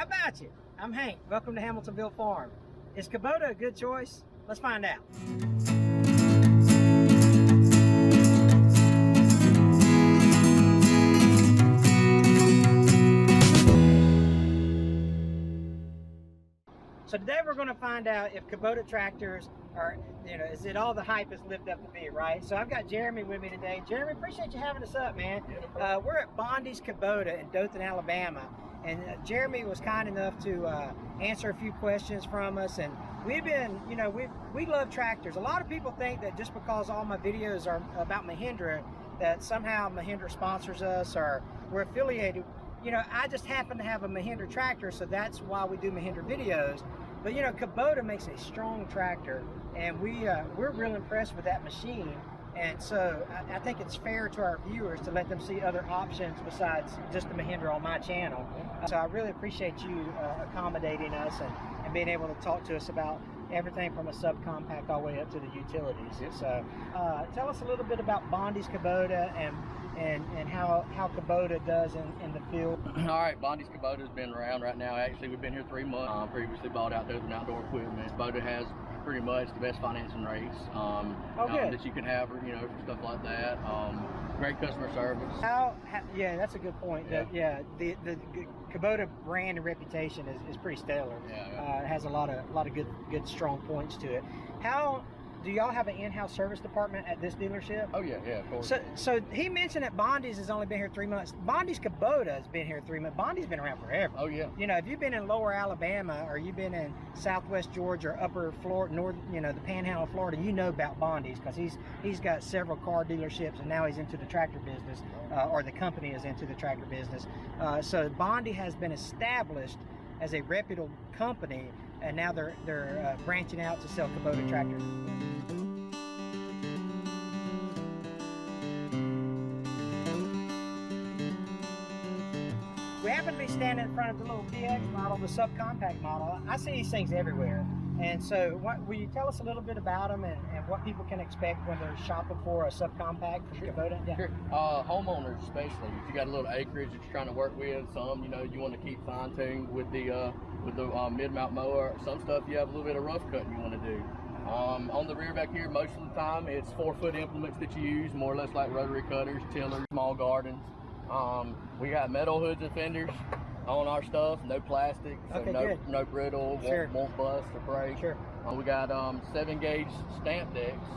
How about you? I'm Hank. Welcome to Hamiltonville Farm. Is Kubota a good choice? Let's find out. So today we're going to find out if Kubota tractors are, is it all the hype is lived up to be, right? So I've got Jeremy with me today. Jeremy, appreciate you having us up, man. We're at Bondis Kubota in Dothan, Alabama. And Jeremy was kind enough to answer a few questions from us. And we've been, we love tractors. A lot of people think that just because all my videos are about Mahindra, that somehow Mahindra sponsors us or we're affiliated. I just happen to have a Mahindra tractor, so that's why we do Mahindra videos. But Kubota makes a strong tractor, and we're real impressed with that machine. And so I think it's fair to our viewers to let them see other options besides just the Mahindra on my channel. So I really appreciate you accommodating us and being able to talk to us about everything from a subcompact all the way up to the utilities. So tell us a little bit about Bondis Kubota and how Kubota does in the field. All right, Bondis Kubota has been around right now. Actually, we've been here 3 months. Previously bought out Dothan Outdoor Equipment. Kubota has pretty much the best financing rates that you can have, for stuff like that. Great customer service. Yeah, that's a good point. Yeah. The Kubota brand and reputation is pretty stellar. It has a lot of good strong points to it. How do y'all have an in-house service department at this dealership? Oh yeah, of course. So he mentioned that Bondis has only been here 3 months. Bondis Kubota has been here 3 months. Bondis been around forever. Oh yeah. If you've been in Lower Alabama or you've been in Southwest Georgia or Upper Florida, North, the Panhandle of Florida, you know about Bondis because he's got several car dealerships and now he's into the tractor business, or the company is into the tractor business. So Bondi has been established as a reputable company, and now they're branching out to sell Kubota tractors. We happen to be standing in front of the little DX model, the subcompact model. I see these things everywhere. And so will you tell us a little bit about them and what people can expect when they're shopping for a subcompact from Kubota? Yeah. Sure. Homeowners especially, if you got a little acreage that you're trying to work with, some, you want to keep fine-tuned with the mid-mount mower. Some stuff you have a little bit of rough cutting you want to do. On the rear back here, most of the time, it's 4-foot implements that you use, more or less like rotary cutters, tillers, small gardens. We got metal hoods and fenders on our stuff, no plastic, so no brittle, won't bust or break. Sure. We got 7-gauge stamp decks.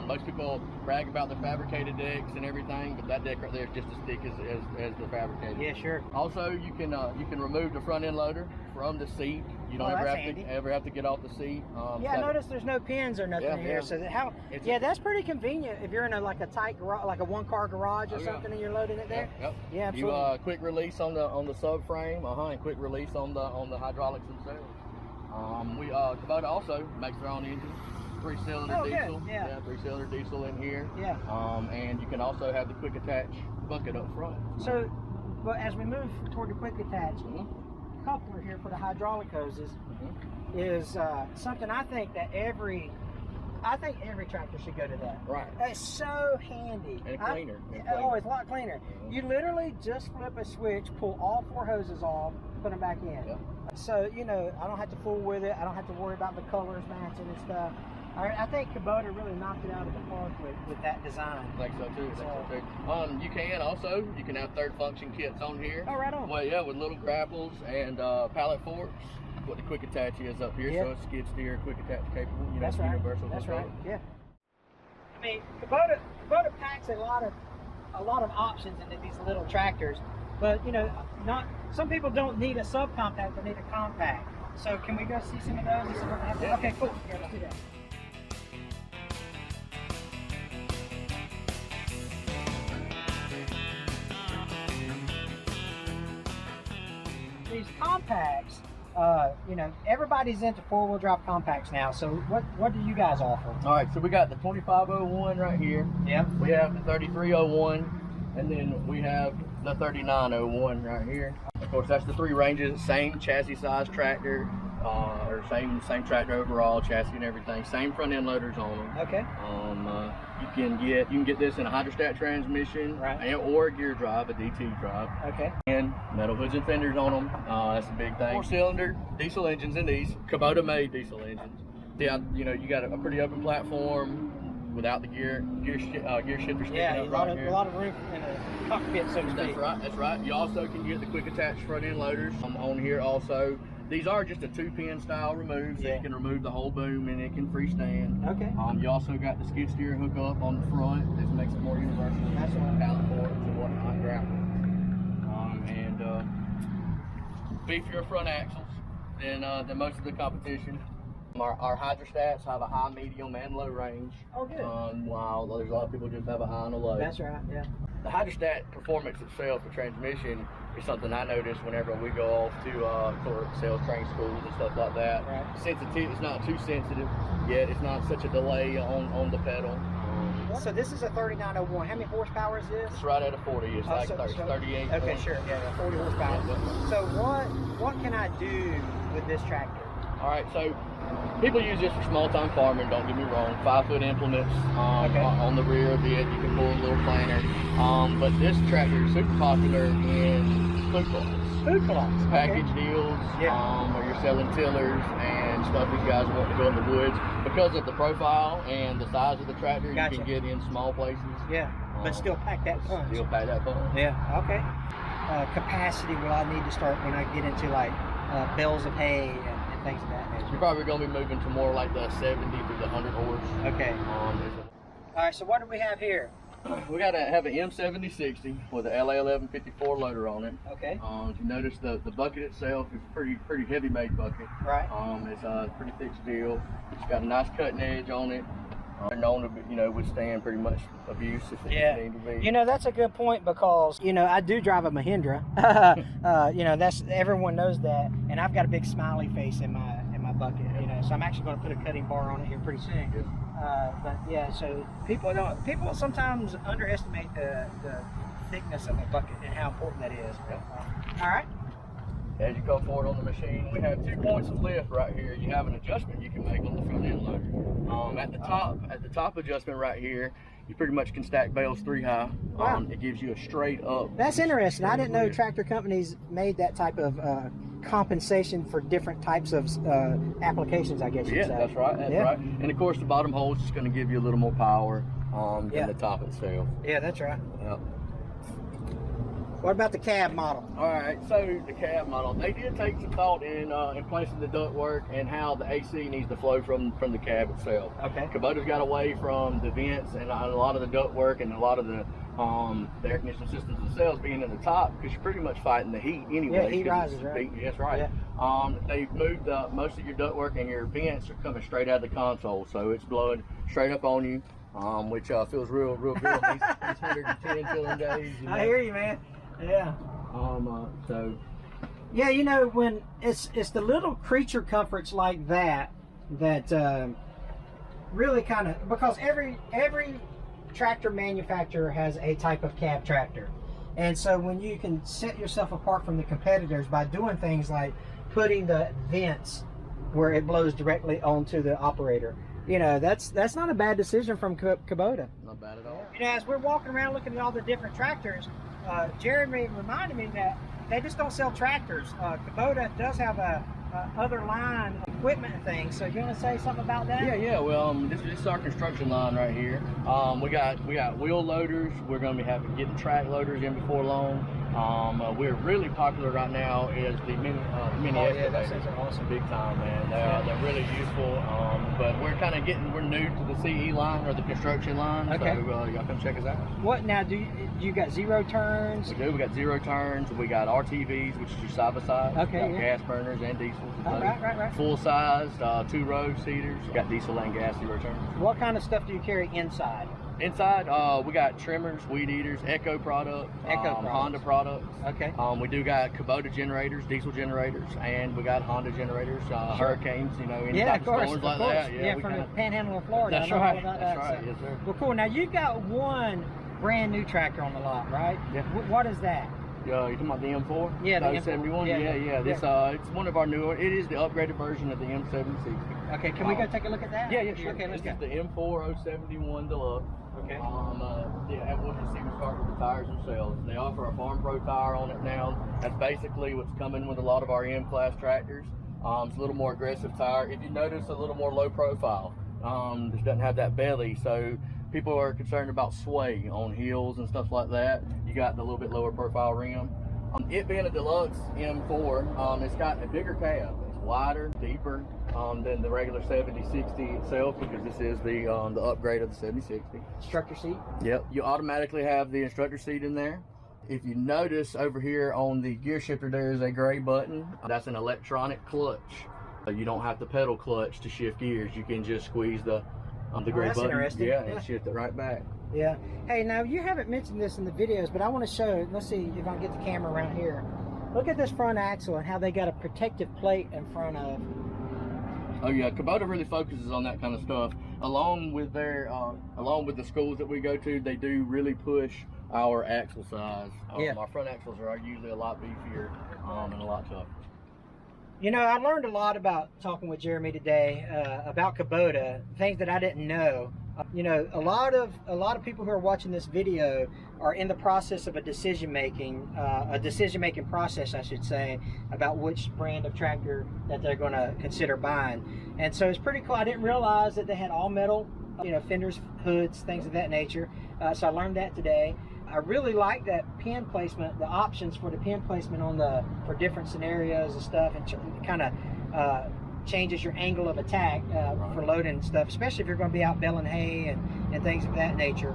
Most people brag about the fabricated decks and everything, but that deck right there is just as thick as the fabricated. Yeah, sure. Also, you can remove the front end loader from the seat. You don't ever have to get off the seat. I noticed there's no pins or nothing here. So that's pretty convenient if you're in a tight garage, like a one-car garage or something, and you're loading it there. Yeah, absolutely. You quick release on the subframe, and quick release on the hydraulics themselves. Kubota also makes their own engine, 3-cylinder diesel. Yeah, 3-cylinder diesel in here. Yeah. And you can also have the quick attach bucket up front. So, but as we move toward the quick attach, coupler here for the hydraulic hoses is something I think every tractor should go to that. Right. That's so handy. And cleaner. Oh, it's a lot cleaner. You literally just flip a switch, pull all 4 hoses off, put them back in. Yeah. So, I don't have to fool with it. I don't have to worry about the colors matching and stuff. I think Kubota really knocked it out of the park with that design. I think so too. You can have third function kits on here. Oh, right on. Well, yeah, with little grapples and pallet forks. What the quick attach is up here, so it's skid steer, quick attach capable. That's right. Universal. That's right. Yeah. I mean, Kubota packs a lot of options into these little tractors, but some people don't need a subcompact; they need a compact. So can we go see some of those and see what happens? Yeah. Okay, cool. Yeah, let's do that. These compacts, everybody's into 4-wheel drive compacts now. So what do you guys offer? All right, so we got the 2501 right here. Yep. We have the 3301, and then we have the 3901 right here. Of course, that's the 3 ranges, same chassis size tractor. or same tractor overall, chassis and everything. Same front end loaders on them. Okay. You can get this in a hydrostat transmission, right, or a gear drive, a DT drive. Okay. And metal hoods and fenders on them. That's a big thing. 4-cylinder diesel engines in these. Kubota made diesel engines. Yeah, you know, you got a pretty open platform without the gear shifter sticking a up right a here. lot of room in a cockpit, so to speak. That's right. That's right. You also can get the quick attach front end loaders on here also. These are just a 2-pin style remove, so you can remove the whole boom and it can freestand. Okay. You also got the skid steer hookup on the front. This makes it more universal. That's what pallet forks and whatnot, grappling. Beefier front axles than most of the competition. Our hydrostats have a high, medium, and low range. Oh, good. While there's a lot of people just have a high and a low. That's right, yeah. The hydrostat performance itself, the transmission, is something I notice whenever we go off to sales training schools and stuff like that. Right. Sensitive, it's not too sensitive, yet it's not such a delay on the pedal. So this is a 3901. How many horsepower is this? It's right at a 40. It's like 38. Okay, sure. Yeah, 40 horsepower. So what can I do with this tractor? All right, so people use this for small-time farming, don't get me wrong. 5-foot implements on the rear of it. You can pull a little planer. But this tractor is super popular in food plots. Food plots. Package deals, where you're selling tillers and stuff these guys want to go in the woods. Because of the profile and the size of the tractor, you can get in small places. Yeah, but still pack that punch. Still pack that punch. Yeah, okay. Capacity will I need to start when I get into like bales of hay and things of that nature? You're probably going to be moving to more like the 70 through the 100 horse. Okay. All right, so what do we have here? We got to have an M76 with an LA1154 loader on it. Okay. If you notice the bucket itself is pretty heavy made bucket. Right. It's a pretty thick steel. It's got a nice cutting edge on it. They're known to withstand pretty much abuse if it needs to be. You know, that's a good point because, you know, I do drive a Mahindra. You know, everyone knows that, and I've got a big smiley face in my bucket. You know, so I'm actually going to put a cutting bar on it here pretty soon. Yes. But yeah, so people sometimes underestimate the thickness of a bucket and how important that is. All right. As you come forward on the machine, we have 2 points of lift right here. You have an adjustment you can make on the front end loader. At the top adjustment right here, you pretty much can stack bales 3 high. Wow. It gives you a straight up. That's interesting. I didn't know tractor companies made that type of compensation for different types of applications, I guess you'd say. That's right. That's right. And of course, the bottom hole is just going to give you a little more power than the top itself. Yeah, that's right. Yep. What about the cab model? All right, so the cab model, they did take some thought in placing the ductwork and how the AC needs to flow from the cab itself. Okay. Kubota's got away from the vents and a lot of the ductwork and a lot of the air conditioning systems themselves being in the top because you're pretty much fighting the heat anyway. Yeah, heat rises, right? That's right. Yeah. They've moved most of your ductwork and your vents are coming straight out of the console, so it's blowing straight up on you, which feels real good these 110 filling days. You know? I hear you, man. Yeah. So. Yeah, you know, when it's the little creature comforts like that really kind of, because every tractor manufacturer has a type of cab tractor, and so when you can set yourself apart from the competitors by doing things like putting the vents where it blows directly onto the operator, you know, that's not a bad decision from Kubota. Not bad at all. You know, as we're walking around looking at all the different tractors, Jeremy reminded me that they just don't sell tractors. Kubota does have a other line of equipment and things. So you want to say something about that? Yeah. Well, this is our construction line right here. We got wheel loaders. We're going to be getting track loaders in before long. We're really popular right now is the mini excavators. Those are awesome. Big time, man. They're really useful. But we're new to the CE line or the construction line. Okay. So y'all come check us out. What now? Do you got 0 turns? We do. We got 0 turns. We got RTVs, which is your side by side. Okay. We got gas burners and diesels. Right. Full size, 2-row seaters. We got diesel and gas 0 turns. What kind of stuff do you carry inside? Inside, we got trimmers, weed eaters, Echo products, Honda products. Okay. We do got Kubota generators, diesel generators, and we got Honda generators, hurricanes, you know, any type of storms like that. Yeah, from the panhandle of Florida. That's right. That's right. Yes, sir. Well, cool. Now you've got one brand new tractor on the lot, right? Yeah. What is that? You talking about the M4? Yeah, the M4. 71. Yeah. This it's one of our newer. It is the upgraded version of the M76. Okay, can we go take a look at that? Yeah, sure. Okay, let's this go. is the M4 071 Deluxe. Okay. Yeah, what you see, we start with the tires themselves. They offer a Farm Pro tire on it now. That's basically what's coming with a lot of our M-Class tractors. It's a little more aggressive tire. If you notice, a little more low profile. This doesn't have that belly, so people are concerned about sway on hills and stuff like that. You got the little bit lower profile rim. It being a deluxe M4, it's got a bigger cab. It's wider, deeper than the regular 7060 itself, because this is the upgrade of the 7060. Instructor seat? Yep. You automatically have the instructor seat in there. If you notice over here on the gear shifter, there is a gray button. That's an electronic clutch. So you don't have to pedal clutch to shift gears. You can just squeeze the gray that's button. interesting. Yeah, and shift it right back. Yeah. Hey, now you haven't mentioned this in the videos, but I want to show. Let's see if I can get the camera around here. Look at this front axle and how they got a protective plate in front of. Oh yeah, Kubota really focuses on that kind of stuff. Along with the schools that we go to, they do really push our axle size. Our front axles are usually a lot beefier and a lot tougher. You know, I learned a lot about talking with Jeremy today about Kubota, things that I didn't know. You know, a lot of people who are watching this video are in the process of a decision making process, I should say, about which brand of tractor that they're going to consider buying. And so it's pretty cool. I didn't realize that they had all metal, you know, fenders, hoods, things of that nature. So I learned that today. I really like that pin placement, the options for the pin placement for different scenarios and stuff, and kind of changes your angle of attack for loading and stuff, especially if you're going to be out baling hay and things of that nature.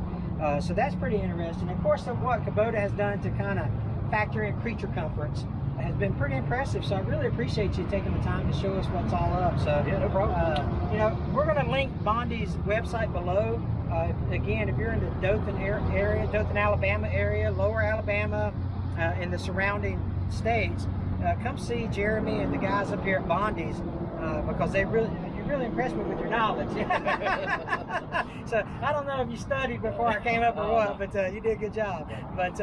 So that's pretty interesting. Of course, what Kubota has done to kind of factor in creature comforts has been pretty impressive. So I really appreciate you taking the time to show us what's all up. So yeah, no problem. You know, we're going to link Bondis' website below. Again, if you're in the Dothan area, Dothan, Alabama area, Lower Alabama, and the surrounding states, come see Jeremy and the guys up here at Bondis, because you really impressed me with your knowledge. So I don't know if you studied before I came up or what, but you did a good job. But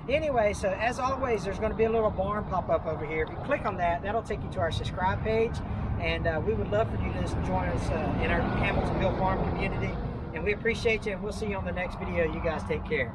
anyway, so as always, there's going to be a little barn pop up over here. If you click on that, that'll take you to our subscribe page, and we would love for you to join us in our Hamiltonville Farm community. And we appreciate you, and we'll see you on the next video. You guys take care.